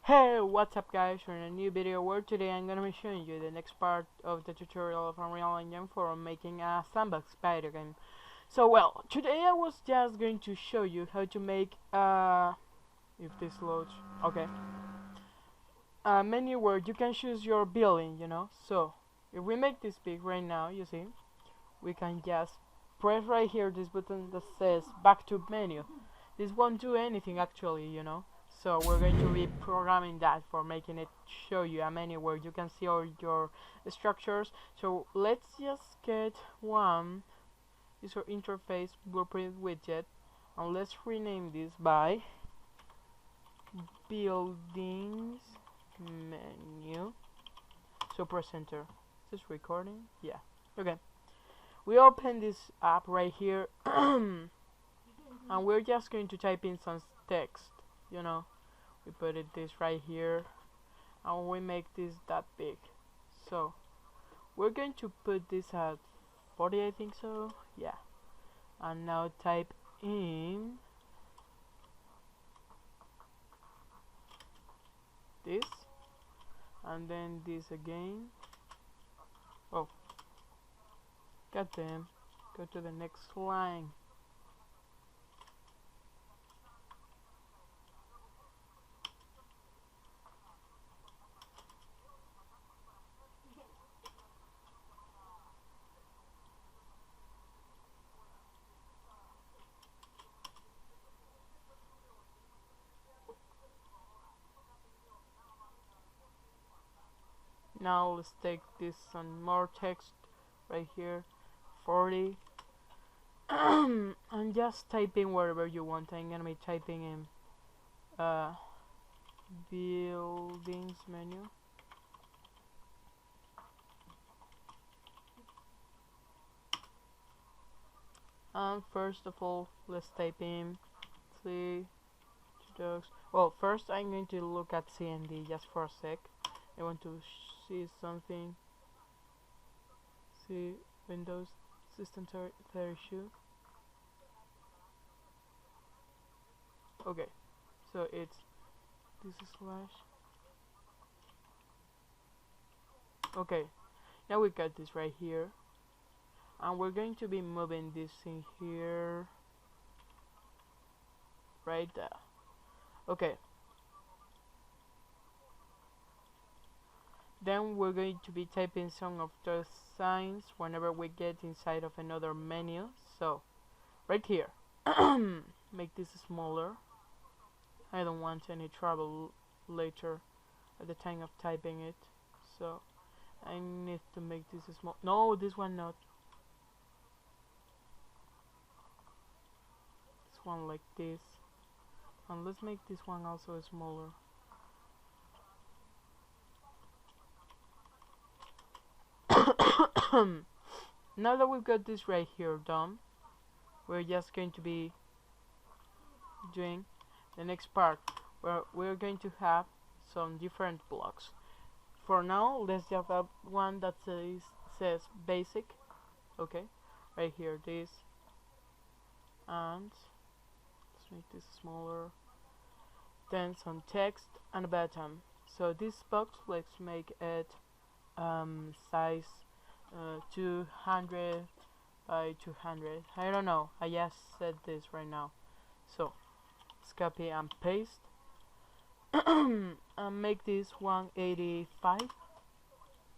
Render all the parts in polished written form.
Hey, what's up guys, we're in a new video where today I'm gonna be showing you the next part of the tutorial of Unreal Engine for making a sandbox spider game. So today I was just going to show you how to make if this loads, okay, a menu where you can choose your building, So if we make this big right now, you see, we can just press right here this button that says back to menu. This won't do anything actually. So we're going to be programming that for making it show you a menu where you can see all your structures. So let's just get one user interface blueprint widget, and let's rename this by buildings menu. So press enter. Is this recording? Yeah. Okay. We open this app right here and we're just going to type in some text. We put this right here and we make this that big. So we're going to put this at 40, I think so. Yeah. And now type in this and then this again. Oh, goddamn. Go to the next line. Now let's take this and more text right here, 40, and just type in wherever you want. I'm gonna be typing in buildings menu. And first of all, let's type in C dogs. Well, first I'm going to look at CMD just for a sec. I want to see something. See Windows System 32. Okay, so it's this is slash. Okay, now we got this right here, and we're going to be moving this in here, right there. Okay. Then we're going to be typing some of those signs whenever we get inside of another menu. So right here, make this smaller. I don't want any trouble later at the time of typing it, so I need to make this small. No, this one not. This one like this, and let's make this one also smaller. Now that we've got this right here done, we're just going to be doing the next part where we're going to have some different blocks. For now, let's just have one that says basic. Okay, right here, this, and let's make this smaller. Then some text and a button. So this box, let's make it size 200 by 200. I don't know, I just said this right now. So let's copy and paste and make this 185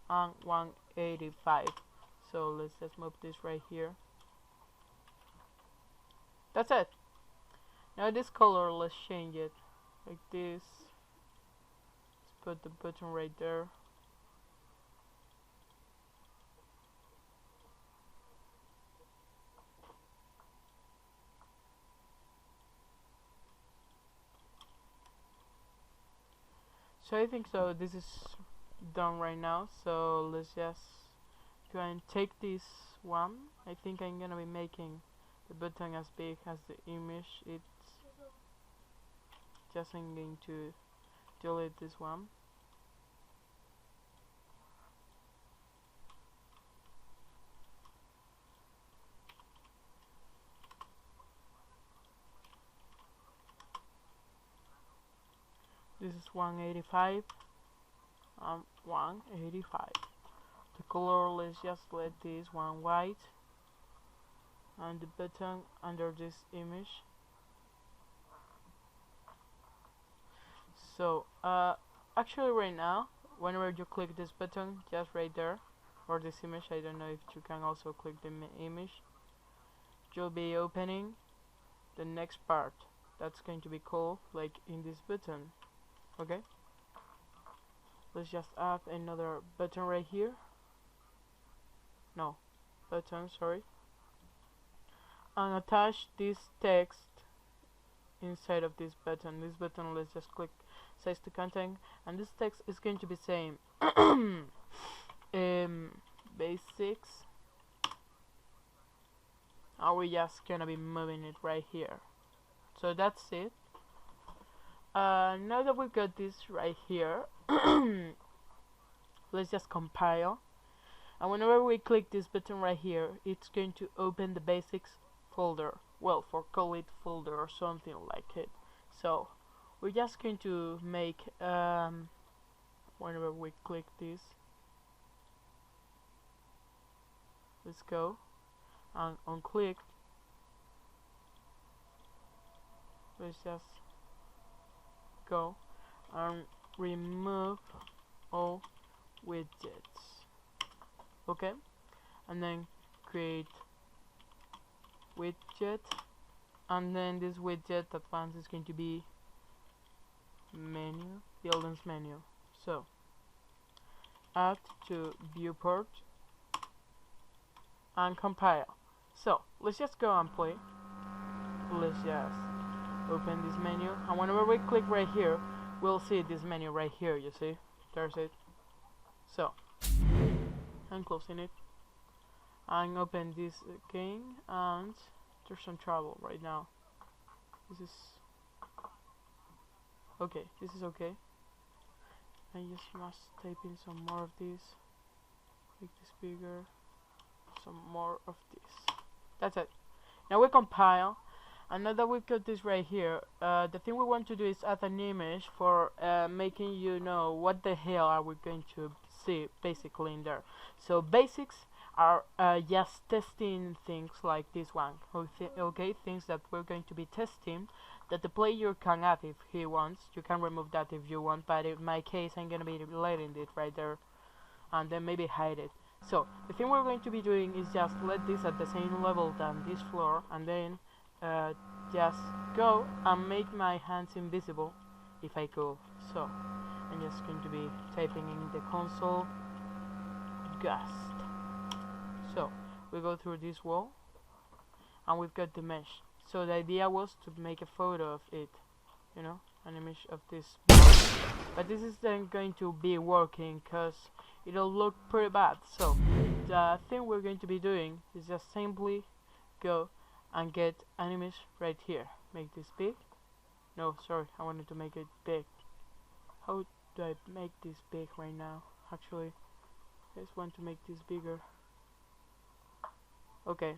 and 185. So let's just move this right here. That's it. Now this color, let's change it like this. Let's put the button right there. So I think so this is done right now, so let's just go and take this one. I think I'm gonna be making the button as big as the image. It's just I'm going to delete this one. This is 185. 185. The color, let's just let this one white, and the button under this image. So actually right now, whenever you click this button, just right there, or this image, I don't know if you can also click the image, you'll be opening the next part that's going to be called like in this button. Okay, let's just add another button right here. No, button, sorry, and attach this text inside of this button. This button, let's just click size to content, and this text is going to be same basics, and we're just gonna be moving it right here. So that's it. Now that we've got this right here, let's just compile, and whenever we click this button right here, it's going to open the basics folder, well, for call it folder or something like it. So we're just going to make whenever we click this, let's go and unclick, let's just go and remove all widgets. Okay, and then create widget, and then this widget advanced is going to be menu, buildings menu. So add to viewport and compile. So let's just go and play. Let's just open this menu, and whenever we click right here, we'll see this menu right here. You see, there's it. So I'm closing it and open this again, and there's some trouble right now. This is okay. This is okay. I just must type in some more of this, make this bigger, some more of this. That's it. Now we compile, and now that we've got this right here, the thing we want to do is add an image for making you know what the hell are we going to see basically in there. So basics are just testing things like this one. Okay, things that we're going to be testing that the player can add if he wants. You can remove that if you want, but in my case I'm gonna be letting it right there and then maybe hide it. So the thing we're going to be doing is just let this at the same level than this floor, and then just go and make my hands invisible if I could. So I'm just going to be typing in the console gust. So we go through this wall and we've got the mesh. So the idea was to make a photo of it, you know, an image of this board. But this is then going to be working because it'll look pretty bad. So the thing we're going to be doing is just simply go and get an image right here. Make this big. No, sorry, I wanted to make it big. How do I make this big right now? Actually, I just want to make this bigger. Okay,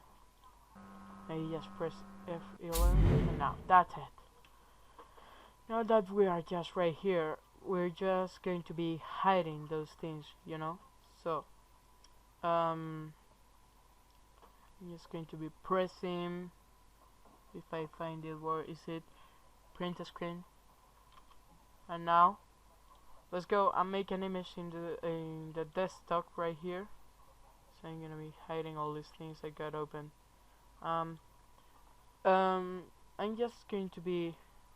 I just press F11, and now that's it. Now that we are just right here, we're just going to be hiding those things, you know. So I'm just going to be pressing, if I find it, where is it, print a screen, and now let's go and make an image in the desktop right here. So I'm gonna be hiding all these things I got open. I'm just going to be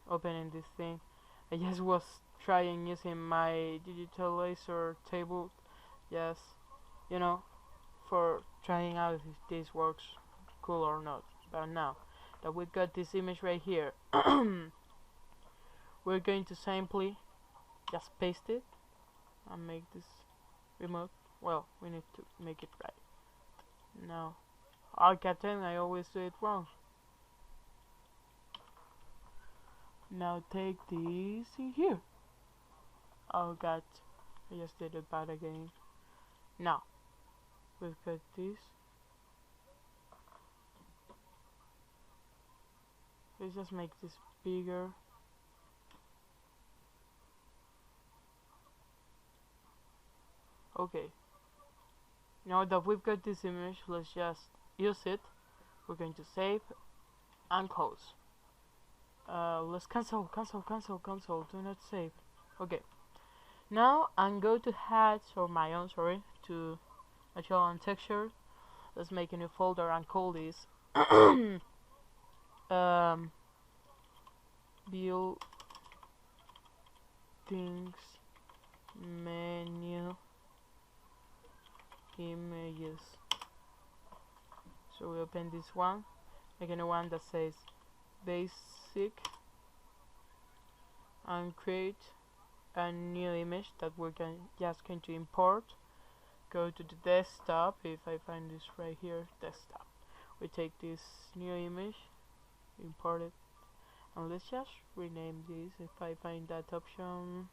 opening this thing. I just was trying using my digital laser table, just, you know, for trying out if this works cool or not. But now that we got this image right here, we're going to simply just paste it and make this remote. Well, we need to make it right. Now, Captain, I always do it wrong. Now take this in here. Oh god, I just did it bad again. Now, we've got this. Let's just make this bigger. Okay, now that we've got this image, let's just use it. We're going to save and close. Let's cancel. Do not save. Okay. Now I'm going to hats or my own, sorry, to material and texture. Let's make a new folder and call this build things menu images. So we open this one, make a new one that says basic, and create a new image that we're just going to import. Go to the desktop. If I find this right here, desktop, we take this new image, import it, and let's just rename this. If I find that option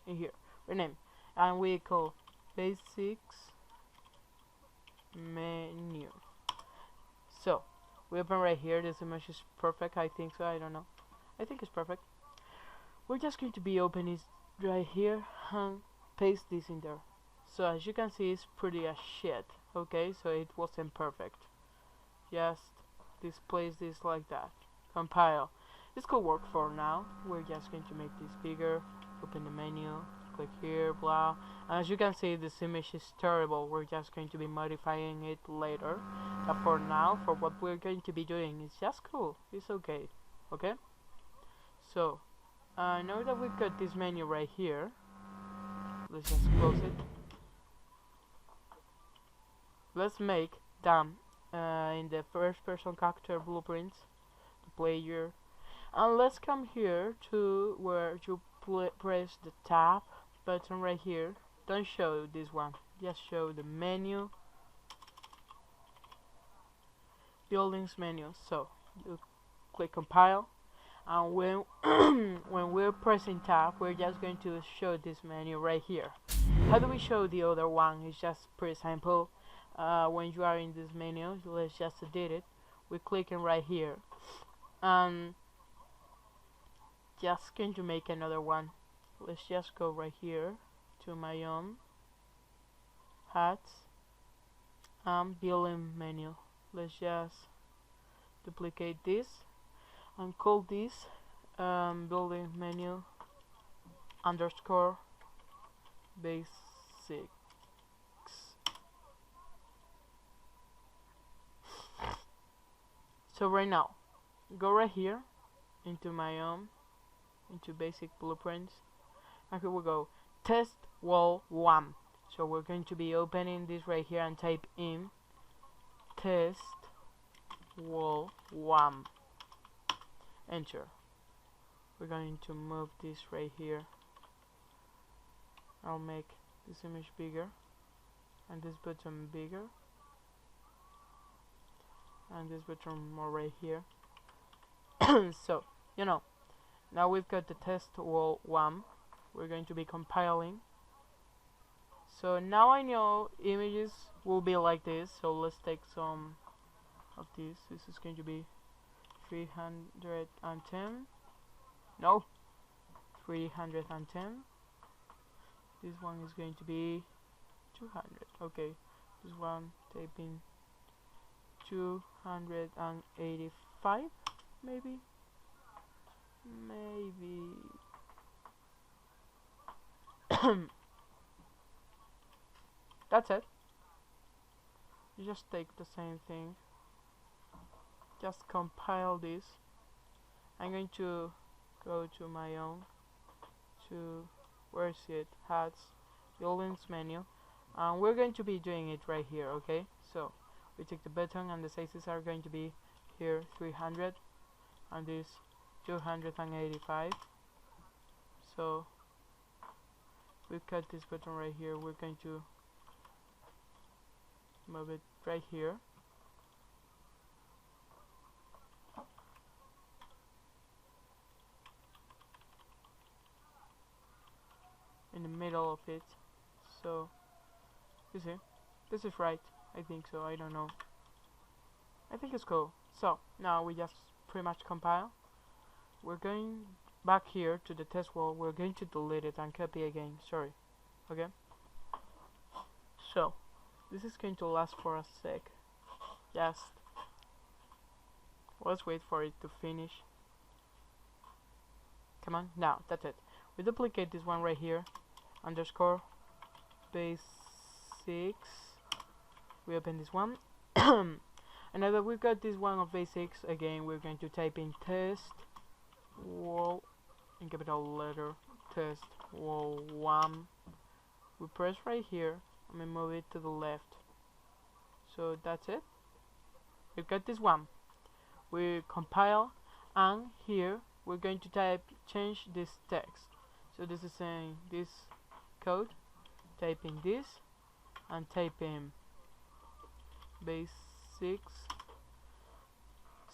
in here, rename, and we call basics menu. So we open right here. This image is perfect. I think so. I don't know. I think it's perfect. We're just going to be opening it right here and paste this in there. So as you can see, it's pretty as shit. Okay, so it wasn't perfect. Just displace this like that. Compile. This could work for now. We're just going to make this bigger. Open the menu. Click here. Blah. And as you can see, this image is terrible. We're just going to be modifying it later. But for now, for what we're going to be doing, it's just cool. It's okay. Okay. So now that we've got this menu right here, let's just close it. Let's make them in the first person character blueprints, the player, and let's come here to where you press the tab button right here. Don't show this one, just show the menu, buildings menu. So you click compile, and when when we're pressing tab, we're just going to show this menu right here. How do we show the other one? It's just pretty simple. When you are in this menu, let's just edit it. We're clicking right here, just going to make another one. Let's just go right here to my own hats and building menu. Let's just duplicate this and call this building menu underscore basics. So right now, go right here into my own, into basic blueprints, and here we go, test wall 1. So we're going to be opening this right here and type in test wall 1. Enter. We're going to move this right here. I'll make this image bigger and this button bigger and this button more right here. So you know, now we've got the test wall 1. We're going to be compiling. So now I know images will be like this. So let's take some of these. This is going to be 310. No, 310. This one is going to be 200. Okay, this one typing 285, maybe. That's it. You just take the same thing, just compile this. I'm going to go to my own, to where is it, hats, buildings menu, and we're going to be doing it right here. Okay, so we take the button and the sizes are going to be here 300 and this 285. So we've got this button right here. We're going to move it right here. In the middle of it. So you see, this is right. I think so. I don't know. I think it's cool. So now we just pretty much compile. We're going back here to the test wall. We're going to delete it and copy again. Sorry. Okay. So this is going to last for a sec. Just let's wait for it to finish. Come on, now that's it. We duplicate this one right here, underscore base 6. We open this one. And now that we've got this one of basics, again we're going to type in test wall in capital letter, test wall 1. We press right here and we move it to the left. So that's it. We've got this one. We compile, and here we're going to change this text. So this is saying this code, type in this and type in base 6.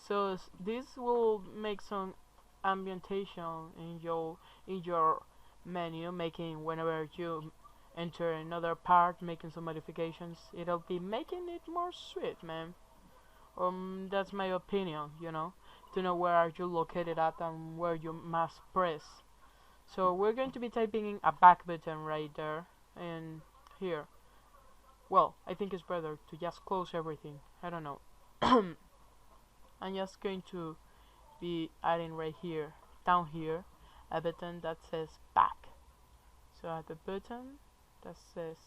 So this will make some ambientation in your menu, making whenever you enter another part, making some modifications, it'll be making it more sweet, man. That's my opinion, you know, to know where are you located at and where you must press. So we're going to be typing in a back button right there and here. Well, I think it's better to just close everything. I don't know. I'm just going to be adding right here, down here, a button that says back. So I have a button that says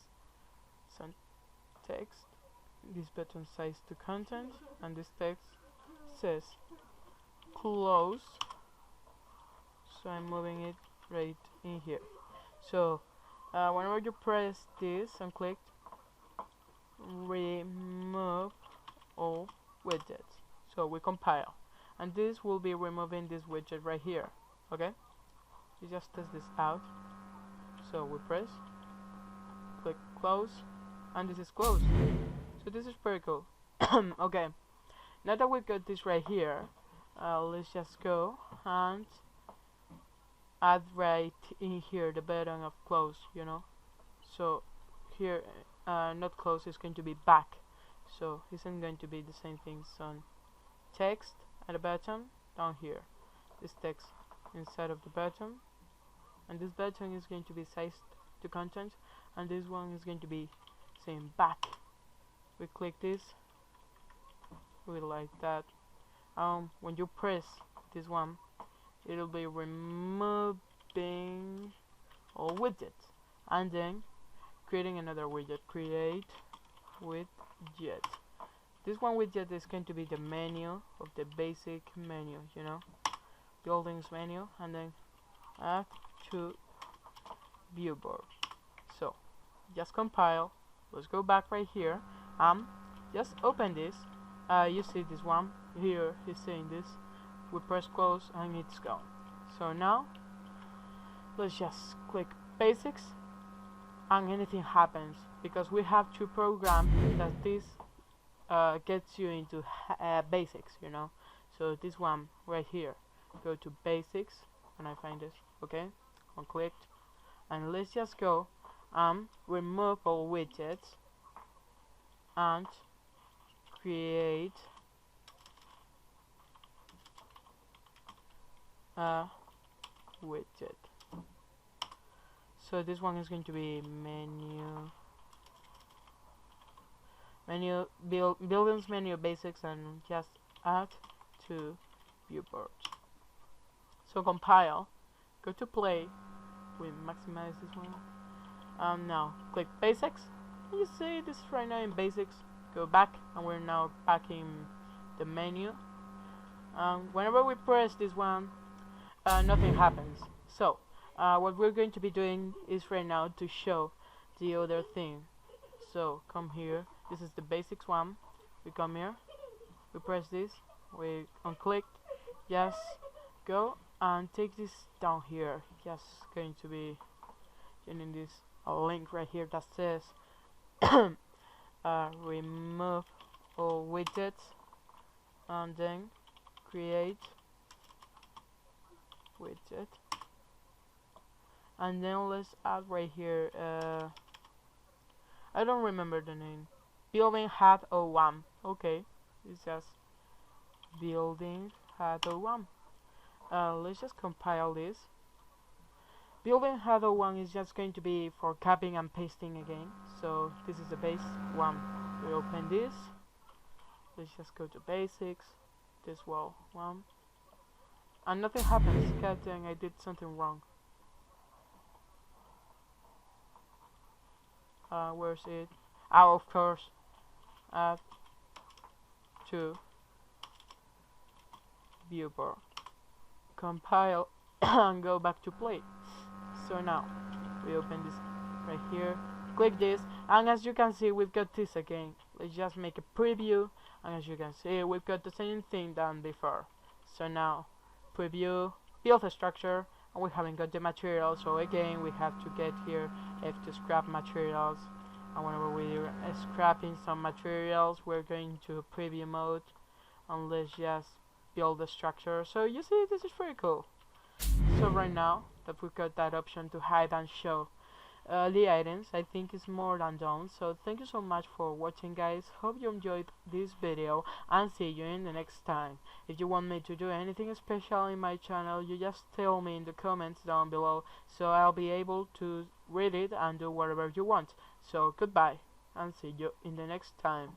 some text. This button says to content, and this text says close. So I'm moving it right in here. So whenever you press this and click, remove all widgets. So we compile, and this will be removing this widget right here. Okay, you just test this out. So we press, click close, and this is closed. So this is pretty cool. Okay, now that we've got this right here, let's just go and add right in here the button of close, you know. So here not close is going to be back, so isn't going to be the same things on text at the bottom down here, this text inside of the button, and this button is going to be sized to content, and this one is going to be saying back. We click this, we like that. When you press this one, it'll be removing all widgets and then creating another widget. Create widget. This one widget is going to be the menu of the basic menu, you know, buildings menu, and then add to viewboard. So just compile. Let's go back right here. Just open this. You see this one here is saying this. We press close and it's gone. So now let's just click basics and anything happens, because we have to program that this gets you into basics, you know. So this one right here, go to basics, and I find this, okay, unclicked, and let's just go remove all widgets and create a widget. So this one is going to be buildings menu basics, and just add to viewport. So compile, go to play, we maximize this one, now click basics, and you see this right now in basics. Go back, and we're now back in the menu. Whenever we press this one, nothing happens. So what we're going to be doing is right now to show the other thing. So come here, this is the basics one. We come here, we press this, we unclick, just go and take this down here. Just going to be getting this link right here that says remove all widgets, and then create widget, and then let's add right here I don't remember the name, building hat 01. Okay, it's just building hat 01. Let's just compile this, Building other one is just going to be for copying and pasting again. So this is the base one. We open this. Let's just go to basics. This wall one. And nothing happens. God dang, I did something wrong. Where's it? Oh, of course. Add to viewport. Compile and go back to play. So now we open this right here, click this, and as you can see we've got this again. Let's just make a preview, and as you can see we've got the same thing done before. So now preview, build a structure, and we haven't got the material, so again we have to get here F to scrap materials, and whenever we're scrapping some materials we're going to preview mode, and let's just build the structure. So you see, this is pretty cool. So right now that we've got that option to hide and show the items, I think it's more than done. So thank you so much for watching, guys. Hope you enjoyed this video, and see you in the next time. If you want me to do anything special in my channel, you just tell me in the comments down below, so I'll be able to read it and do whatever you want. So goodbye, and see you in the next time.